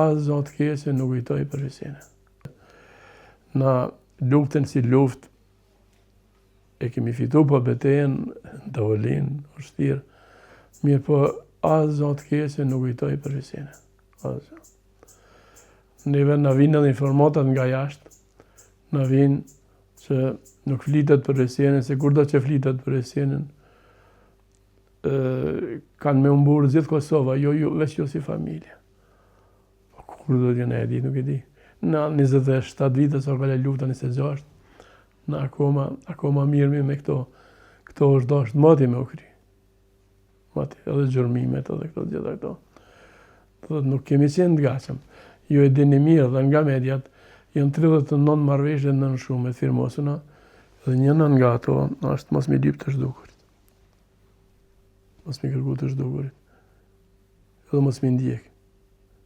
asë zonë të keqe nuk kujtoj për Hysene. Na luftën si luft e kemi fitu, po betejën të Olin, vështirë. Mirë po asë zonë të keqe nuk kujtoj për Hysene. Neve na vinë edhe informatat nga jashtë, na vinë që nuk flitet për Hysenën, se kur do që flitet për Hysenën, kanë me umburë gjithë Kosova, veç jo si familje. Kur do t'ju ne e di, nuk e di. Në 27 vite, sa ka le lufta 26, në akoma mirëmi me këto është dashtë mati me u kry. Mati, edhe gjërmimet, edhe këto gjitha këto. Nuk kemi qenë të gachëm. Ju e dini mirë dhe nga mediat, janë 39 marrëveshje nën shumë e firmosuna, dhe njëna nga ato është mos mi lyp të zhdukurit. Mos mi kërku të zhdukurit. Edhe mos mi ndjek.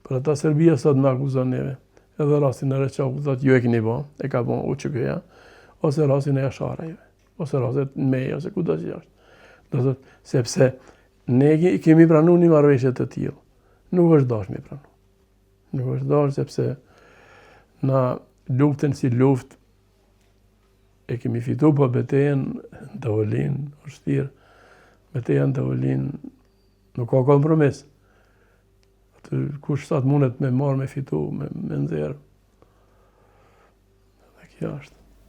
Për ata Serbia sot në akuzon neve. Edhe rastin e Reçaku, thot ju e keni bo, e ka bo u që këja, ose rastin e Jasharajve, ose rastin e Meja, ose ku do që jashtë. Do thot, sepse ne kemi pranu një marrëveshje të tillë. Nuk është dash mi pranu. Nuk është dash sepse na luftën si luft e kemi fitu, po betejën të Olin, vështirë. Betejën të Olin nuk ka kompromis. Kush sa të mundet me marrë, me fitu, me nxerë. Dhe kjo është.